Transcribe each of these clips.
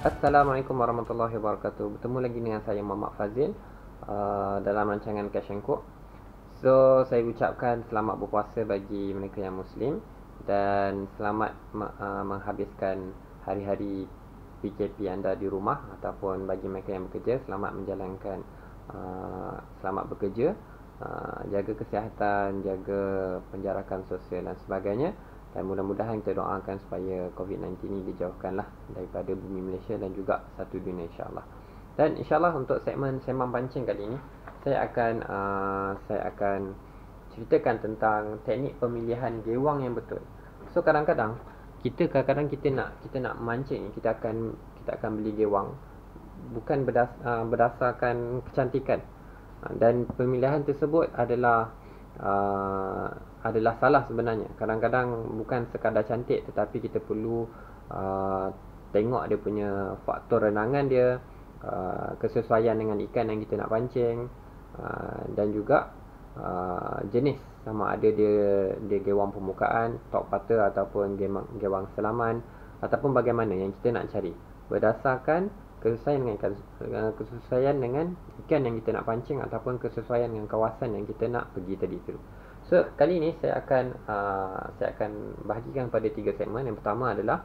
Assalamualaikum warahmatullahi wabarakatuh. Bertemu lagi dengan saya Muhammad Fazil dalam rancangan Cash and Cook. So, saya ucapkan selamat berpuasa bagi mereka yang Muslim dan selamat menghabiskan hari-hari PKP anda di rumah, ataupun bagi mereka yang bekerja, selamat menjalankan selamat bekerja, jaga kesihatan, jaga penjarakan sosial dan sebagainya. Dan mudah-mudahan kita doakan supaya COVID-19 ni dijauhkanlah daripada bumi Malaysia dan juga satu dunia, insyaAllah. Dan insyaAllah untuk segmen Sembang Pancing kali ini, saya akan ceritakan tentang teknik pemilihan gewang yang betul. So kadang-kadang kita nak memancing, kita akan beli gewang bukan berdasarkan kecantikan, dan pemilihan tersebut adalah salah sebenarnya. Kadang-kadang bukan sekadar cantik, tetapi kita perlu tengok dia punya faktor renangan dia, kesesuaian dengan ikan yang kita nak pancing, dan juga jenis, sama ada dia gewang permukaan, top water, ataupun gewang selaman, ataupun bagaimana yang kita nak cari, berdasarkan kesesuaian dengan ikan yang kita nak pancing, ataupun kesesuaian dengan kawasan yang kita nak pergi tadi tu. So kali ini saya akan bahagikan pada 3 segmen. Yang pertama adalah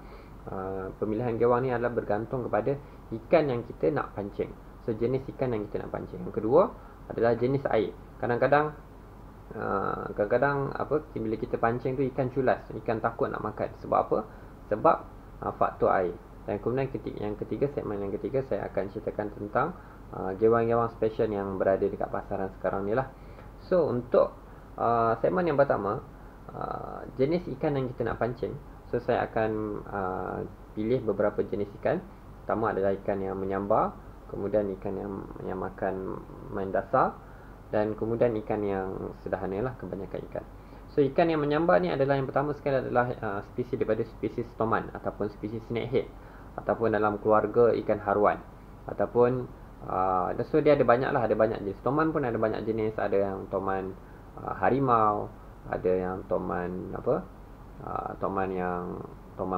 pemilihan gewang ni adalah bergantung kepada ikan yang kita nak pancing. So jenis ikan yang kita nak pancing. Yang kedua adalah jenis air. Kadang-kadang bila kita pancing tu ikan culas, ikan takut nak makan. Sebab apa? Sebab faktor air. Dan kemudian segmen yang ketiga saya akan ceritakan tentang gewang-gewang special yang berada dekat pasaran sekarang ni lah. So untuk segmen yang pertama, jenis ikan yang kita nak pancing. So saya akan pilih beberapa jenis ikan. Pertama adalah ikan yang menyambar, kemudian ikan yang makan main dasar, dan kemudian ikan yang sederhana lah, kebanyakan ikan. So ikan yang menyambar ni adalah, yang pertama sekali adalah spesies daripada spesies toman ataupun spesies snakehead, ataupun dalam keluarga ikan haruan, ataupun so dia ada banyak jenis. Toman pun ada banyak jenis. Ada yang toman harimau, ada yang toman toman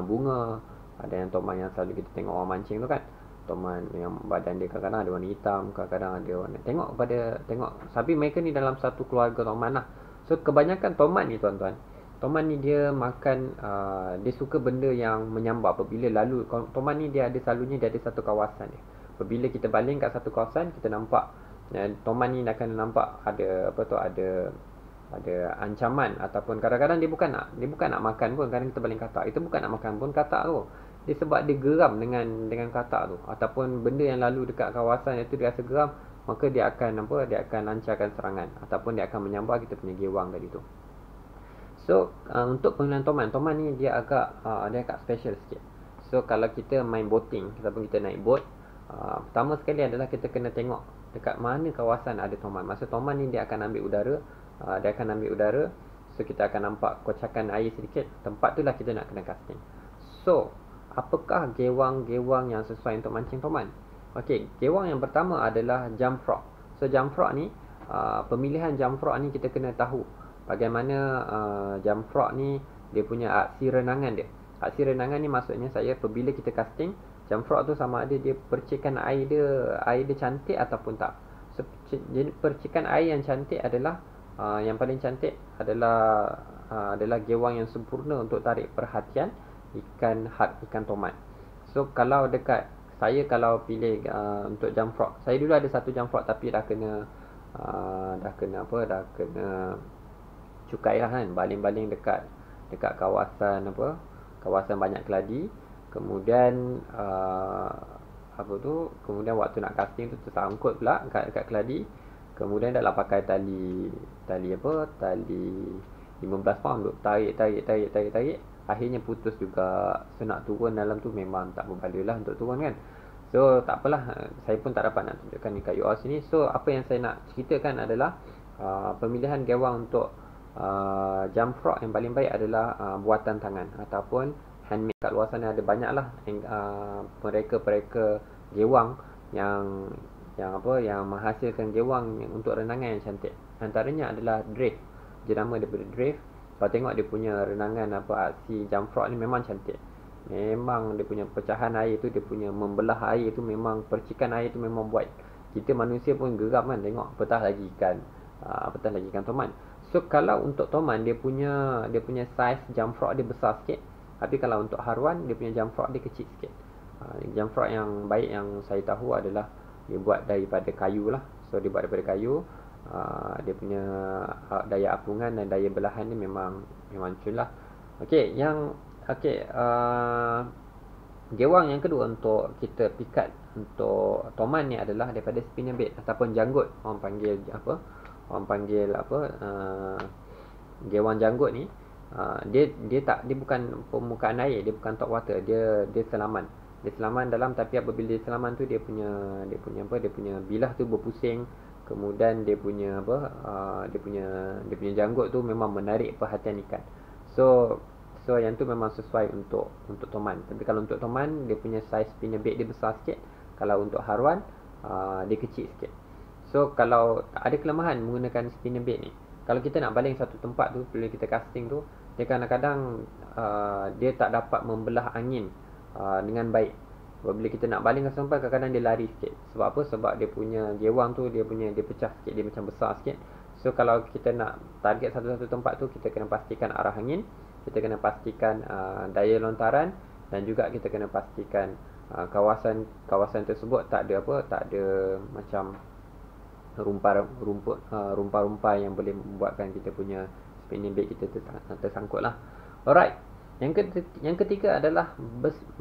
bunga, ada yang toman yang selalu kita tengok orang mancing tu kan, toman yang badan dia kadang-kadang ada warna hitam, kadang-kadang ada warna, tengok tapi mereka ni dalam satu keluarga toman lah. So kebanyakan toman ni tuan-tuan, toman ni dia makan, dia suka benda yang menyambar. Apabila lalu, toman ni dia ada satu kawasan dia. Apabila kita baling kat satu kawasan, kita nampak toman ni akan nampak ada ancaman, ataupun kadang-kadang dia bukan nak makan pun. Kadang kita baling katak, itu bukan nak makan pun katak tu. Dia sebab dia geram dengan katak tu, ataupun benda yang lalu dekat kawasan itu dia rasa geram, maka dia akan lancarkan serangan, ataupun dia akan menyambar kita punya gewang tadi tu. So untuk pemilihan toman ni dia agak special sikit. So kalau kita main boating, kita naik boat, pertama sekali adalah kita kena tengok dekat mana kawasan ada toman. Masa toman ni dia akan ambil udara, so kita akan nampak kocakan air sedikit. Tempat tu lah kita nak kena casting. So apakah gewang-gewang yang sesuai untuk mancing toman? Okey, gewang yang pertama adalah jump frog. So jump frog ni, pemilihan jump frog ni kita kena tahu bagaimana jump frog ni dia punya aksi renangan dia. Aksi renangan ni maksudnya apabila kita casting jump frog tu, sama ada dia percikan air dia cantik ataupun tak. So percikan air yang cantik adalah yang paling cantik adalah gewang yang sempurna untuk tarik perhatian ikan toman. So kalau pilih untuk jump frog, saya dulu ada satu jump frog tapi dah kena cukai lah kan, baling-baling dekat kawasan banyak keladi. Kemudian kemudian waktu nak casting tu tersangkut pula dekat keladi. Kemudian dah pakai tali 15 pound duk tarik. Akhirnya putus juga. So nak turun dalam tu memang tak berbalik lah untuk turun kan. So tak apalah, saya pun tak dapat nak tunjukkan dekat you all sini. So apa yang saya nak ceritakan adalah pemilihan gewang untuk jump frog yang paling baik adalah buatan tangan ataupun handmade. Kat luar sana ada banyak lah pereka gewang yang menghasilkan gewang untuk renangan yang cantik. Antaranya adalah drift, jenama daripada drift. Kalau tengok dia punya renangan aksi jump frog ni memang cantik. Memang dia punya pecahan air tu, dia punya membelah air tu, memang percikan air tu memang buat kita manusia pun geram kan tengok apatah lagi ikan, apatah lagi ikan toman. So kalau untuk toman dia punya size jump frog dia besar sikit. Tapi kalau untuk haruan dia punya jump frog dia kecil sikit. Jump frog yang baik yang saya tahu adalah dia buat daripada kayu lah. So dia buat daripada kayu. Dia punya daya apungan dan daya belahan ni memang cun lah. Okey, gewang yang kedua untuk kita pikat untuk toman ni adalah daripada spinnerbait ataupun janggut. Orang panggil gewang janggut ni. Dia bukan permukaan air, dia bukan top water, dia selaman. Dia selaman dalam, tapi apabila dia selaman tu dia punya bilah tu berpusing. Kemudian dia punya janggut tu memang menarik perhatian ikan. So yang tu memang sesuai untuk toman. Tapi kalau untuk toman dia punya saiz spinnerbait dia besar sikit. Kalau untuk haruan dia kecil sikit. So kalau ada kelemahan menggunakan spinnerbait ni, kalau kita nak baling satu tempat tu, bila kita casting tu, dia kadang-kadang dia tak dapat membelah angin dengan baik. Bila kita nak baling satu tempat, kadang-kadang dia lari sikit. Sebab apa? Sebab dia punya gewang tu dia pecah sikit, dia macam besar sikit. So kalau kita nak target satu-satu tempat tu, kita kena pastikan arah angin, kita kena pastikan daya lontaran, dan juga kita kena pastikan kawasan tersebut tak ada macam rumpah-rumpah yang boleh membuatkan kita punya spinnerbait kita tersangkut lah. Alright. Yang ketiga adalah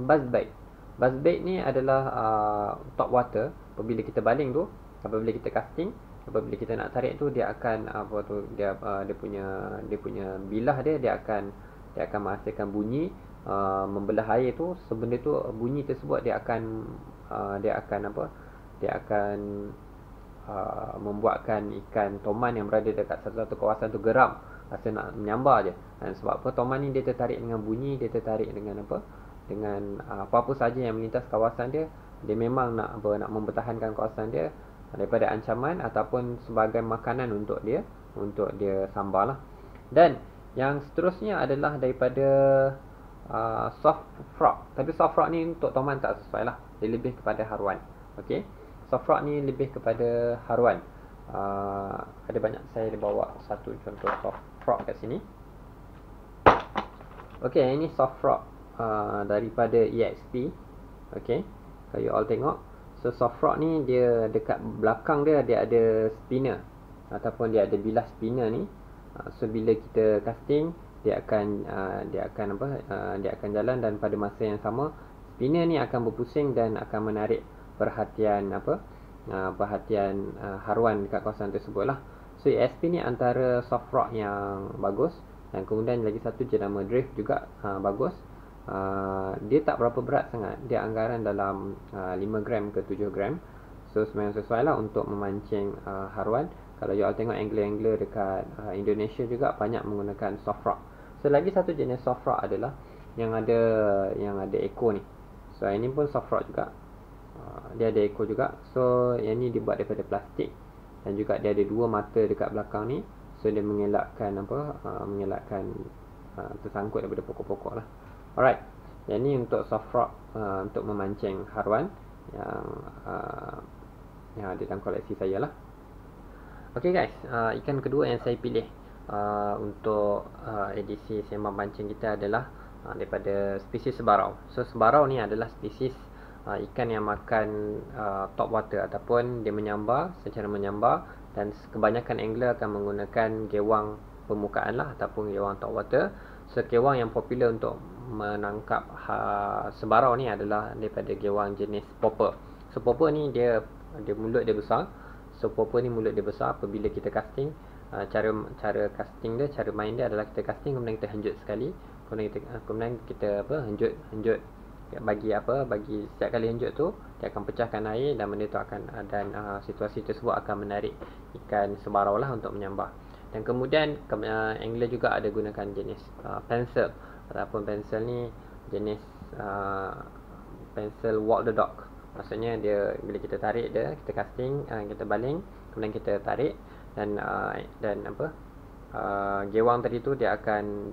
buzzbait. Buzzbait ni adalah top water. Apabila kita baling tu, apabila kita casting, apabila kita nak tarik tu, dia akan dia punya bilah dia akan menghasilkan bunyi membelah air tu. Sebenda tu, bunyi tersebut dia akan membuatkan ikan toman yang berada dekat satu kawasan tu geram, rasa nak menyambar je. Dan sebab apa? Toman ni dia tertarik dengan bunyi, dia tertarik dengan apa-apa saja yang melintas kawasan dia. Dia memang nak mempertahankan kawasan dia daripada ancaman ataupun sebagai makanan untuk dia sambar lah. Dan yang seterusnya adalah daripada soft frog. Tapi soft frog ni untuk toman tak sesuai lah, dia lebih kepada haruan. Okey, soft frog ni lebih kepada haruan. Ada banyak, saya bawa satu contoh soft frog kat sini. Okey, ini soft frog daripada EXP. Okey, kalau you all tengok, so soft frog ni dia dekat belakang dia ada spinner ataupun dia ada bilah spinner ni. So bila kita casting, dia akan jalan, dan pada masa yang sama spinner ni akan berpusing dan akan menarik perhatian haruan dekat kawasan tersebut lah. So ESP ni antara soft rock yang bagus. Dan kemudian lagi satu jenama drift juga bagus. Dia tak berapa berat sangat, dia anggaran dalam 5 gram ke 7 gram. So sebenarnya sesuai lah untuk memancing haruan. Kalau you all tengok angler-angler dekat Indonesia juga banyak menggunakan soft rock. So lagi satu jenis soft rock adalah yang ada echo ni. So ini pun soft rock juga. Dia ada echo juga. So yang ni dibuat daripada plastik, dan juga dia ada dua mata dekat belakang ni. So dia mengelakkan tersangkut daripada pokok-pokok lah. Alright. Yang ni untuk soft rock untuk memancing haruan yang ada dalam koleksi saya lah. Okay guys, ikan kedua yang saya pilih untuk edisi sembang pancing kita adalah daripada spesies sebarau. So sebarau ni adalah spesies ikan yang makan top water ataupun dia menyambar secara menyambar, dan kebanyakan angler akan menggunakan gewang permukaan lah ataupun gewang top water. So gewang yang popular untuk menangkap sebarau ni adalah daripada gewang jenis popper. So popper ni dia mulut dia besar. So popper ni mulut dia besar. Apabila kita casting, cara casting dia, cara main dia adalah kita casting, kemudian kita henjut sekali, kemudian kita henjut bagi setiap kali henjut tu dia akan pecahkan air, dan benda tu situasi tersebut akan menarik ikan sebarau lah untuk menyambar. Dan kemudian angler juga ada gunakan jenis pencil ataupun pencil ni jenis pencil walk the dog. Maksudnya dia bila kita tarik dia, kita casting, kita baling, kemudian kita tarik dan gewang tadi tu dia akan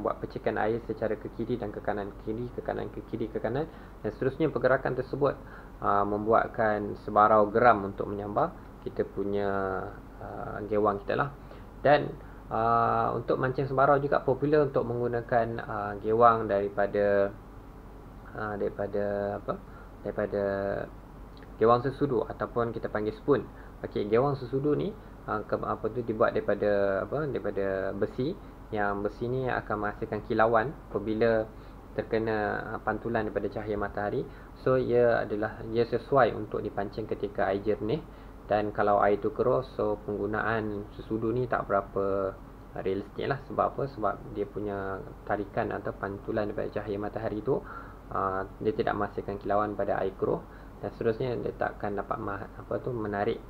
buat percikan air secara ke kiri dan ke kanan, ke kanan, ke kiri, ke kanan, dan seterusnya. Pergerakan tersebut membuatkan sebarau geram untuk menyambar kita punya gewang kita lah. Dan untuk mancing sebarau juga popular untuk menggunakan gewang daripada gewang sesudu ataupun kita panggil spoon. Okey, gewang sesudu ni dibuat daripada besi, yang besi ni akan menghasilkan kilauan apabila terkena pantulan daripada cahaya matahari. So ia sesuai untuk dipancing ketika air jernih. Dan kalau air tu keruh, so penggunaan sesudu ni tak berapa realistik lah. Sebab apa? Sebab dia punya tarikan atau pantulan daripada cahaya matahari tu dia tidak menghasilkan kilauan pada air keruh, dan seterusnya dia tak akan dapat menarik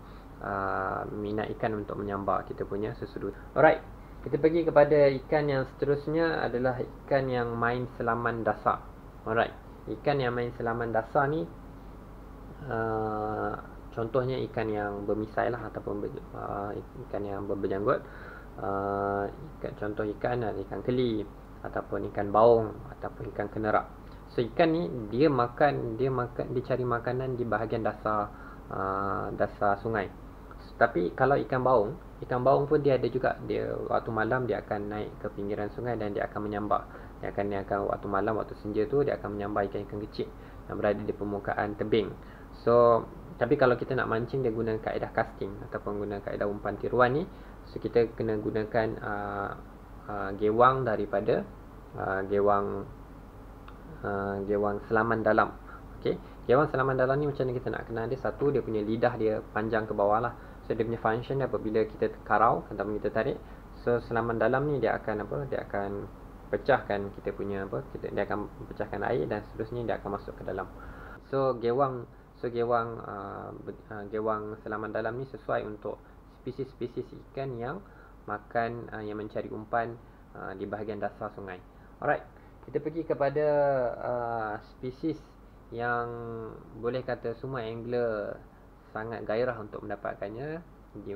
minat ikan untuk menyambar kita punya sesudu. Alright, kita pergi kepada ikan yang seterusnya adalah ikan yang main selaman dasar. Alright, ikan yang main selaman dasar ni contohnya ikan yang bermisai lah, ataupun ikan yang berbejanggut. Contoh ikan adalah ikan keli, ataupun ikan baung, ataupun ikan kenerak. So ikan ni dia cari makanan di bahagian dasar sungai. Tapi kalau ikan baung pun dia ada juga, dia waktu malam dia akan naik ke pinggiran sungai dan dia akan menyambar. Dia akan waktu malam, waktu senja tu dia akan menyambar ikan-ikan kecil yang berada di permukaan tebing. So tapi kalau kita nak mancing, dia guna kaedah casting ataupun guna kaedah umpan tiruan ni. So kita kena gunakan gewang daripada gewang selaman dalam. Okey, gewang selaman dalam ni macam mana kita nak kenal dia? Satu, dia punya lidah dia panjang ke bawah lah. So dia punya function dia apabila kita karau ataupun kita tarik, so selaman dalam ni dia akan pecahkan kita punya dia akan pecahkan air, dan seterusnya dia akan masuk ke dalam. So gewang selaman dalam ni sesuai untuk spesies-spesies ikan yang yang mencari umpan di bahagian dasar sungai. Alright, kita pergi kepada spesies yang boleh kata semua angler sangat gairah untuk mendapatkannya.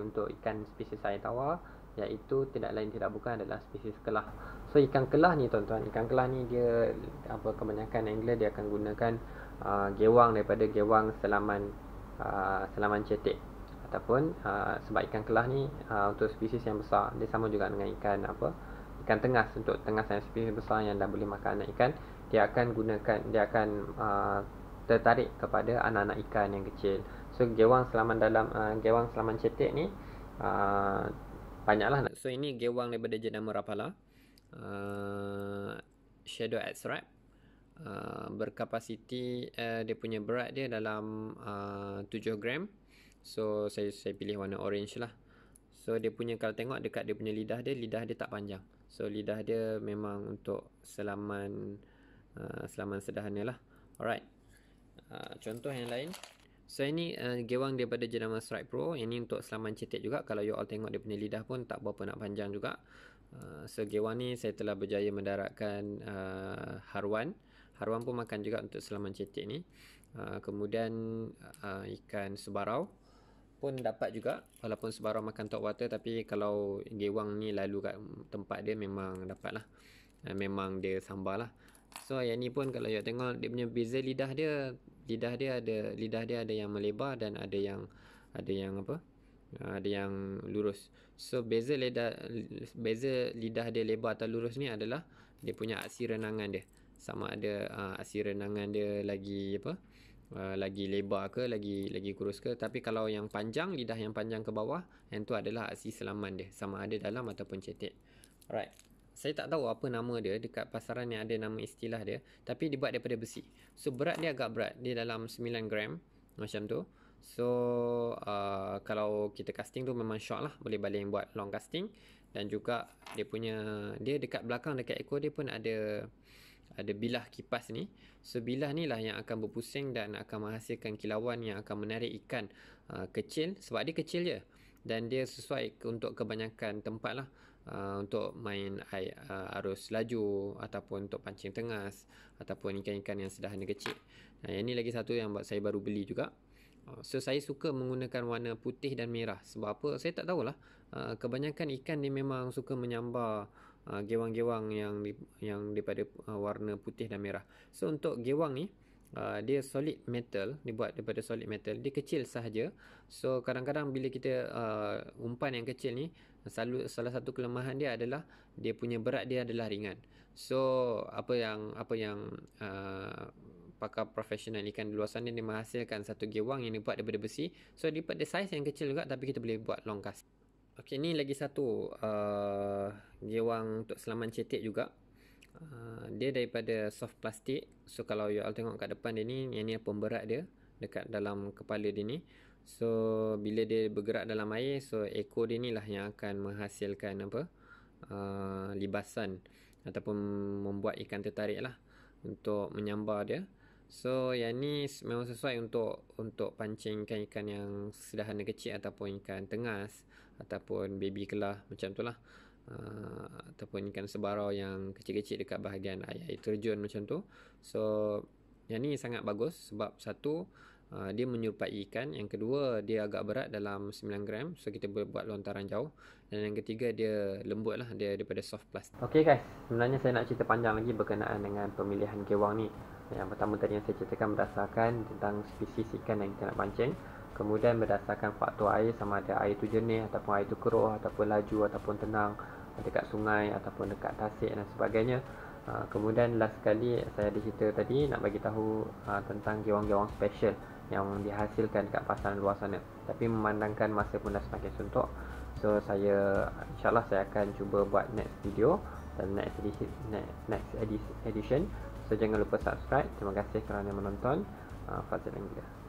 Untuk ikan spesies air tawar, iaitu tidak lain tidak bukan adalah spesies kelah. So ikan kelah ni tuan-tuan, ikan kelah ni dia kebanyakan angler dia akan gunakan gewang daripada gewang selaman cetek, ataupun sebab ikan kelah ni untuk spesies yang besar, dia sama juga dengan ikan tengas. Untuk tengas yang spesies besar yang dah boleh makan anak ikan, dia akan tertarik kepada anak-anak ikan yang kecil. So gewang selaman cetek ni banyaklah. So ini gewang daripada jenama Rapala, Shadow X-Rap. Berkapasiti dia punya berat dia dalam 7 gram. So saya pilih warna orange lah. So dia punya, kalau tengok dekat dia punya lidah dia tak panjang. So lidah dia memang untuk selaman sederhana lah. Alright, contoh yang lain. So ini gewang daripada jenama Strike Pro. Ini untuk selaman cetek juga. Kalau you all tengok dia punya lidah pun tak berapa nak panjang juga. So gewang ni saya telah berjaya mendaratkan Harwan pun makan juga untuk selaman cetek ni. Kemudian ikan sebarau pun dapat juga, walaupun sebarau makan top water, tapi kalau gewang ni lalu kat tempat dia memang dapat lah. Memang dia sambar lah. So yang ni pun kalau you tengok dia punya beza lidah dia ada yang melebar dan ada yang lurus. So beza lidah dia lebar atau lurus ni adalah dia punya aksi renangan dia. Sama ada aksi renangan dia lagi lebar ke, lagi kurus ke. Tapi kalau yang panjang, lidah yang panjang ke bawah, yang tu adalah aksi selaman dia, sama ada dalam ataupun cetek. Alright, saya tak tahu apa nama dia, dekat pasaran yang ada nama istilah dia, tapi dibuat daripada besi. So berat dia agak berat, dia dalam 9 gram macam tu. So kalau kita casting tu memang short lah, boleh balik buat long casting. Dan juga dia dekat belakang, dekat ekor dia pun ada bilah kipas ni. So bilah ni lah yang akan berpusing dan akan menghasilkan kilauan yang akan menarik ikan kecil, sebab dia kecil je, dan dia sesuai untuk kebanyakan tempat lah. Untuk main air arus laju, ataupun untuk pancing tengas, ataupun ikan-ikan yang sederhana kecil. Yang ni lagi satu yang saya baru beli juga. So saya suka menggunakan warna putih dan merah. Sebab apa? Saya tak tahulah. Kebanyakan ikan dia memang suka menyambar gewang-gewang yang daripada warna putih dan merah. So untuk gewang ni, dia solid metal, dibuat daripada solid metal, dia kecil sahaja. So kadang-kadang bila kita umpan yang kecil ni, salah satu kelemahan dia adalah dia punya berat dia adalah ringan. So apa yang pakar profesional ikan di luar sana, dia menghasilkan satu gewang yang dibuat daripada besi. So daripada saiz yang kecil juga, tapi kita boleh buat long cast. Okey, ni lagi satu gewang untuk selaman cetek juga. Dia daripada soft plastik. So kalau you all tengok kat depan dia ni, yang ni pemberat dia dekat dalam kepala dia ni. So bila dia bergerak dalam air, so ekor dia ni lah yang akan menghasilkan libasan ataupun membuat ikan tertarik lah untuk menyambar dia. So yang ni memang sesuai untuk pancing ikan-ikan yang sederhana kecil, ataupun ikan tengas, ataupun baby kelah macam tu lah. Ataupun ikan sebarau yang kecil-kecil dekat bahagian air terjun macam tu. So yang ni sangat bagus sebab satu, dia menyerupai ikan. Yang kedua, dia agak berat dalam 9 gram. So kita boleh buat lontaran jauh. Dan yang ketiga, dia lembut lah, dia daripada soft plastik. Okay guys, sebenarnya saya nak cerita panjang lagi berkenaan dengan pemilihan gewang ni. Yang pertama tadi yang saya ceritakan berdasarkan tentang spesies ikan yang kita nak pancing. Kemudian berdasarkan faktor air, sama ada air tu jernih ataupun air tu keruh, ataupun laju ataupun tenang, dekat sungai ataupun dekat tasik dan sebagainya. Kemudian last sekali saya ada cerita tadi nak bagi tahu tentang gewang-gewang special yang dihasilkan dekat pasaran luar sana. Tapi memandangkan masa pun dah semakin suntuk, so saya insyaAllah saya akan cuba buat next video dan next edition. So jangan lupa subscribe. Terima kasih kerana menonton. Fazil Anggila.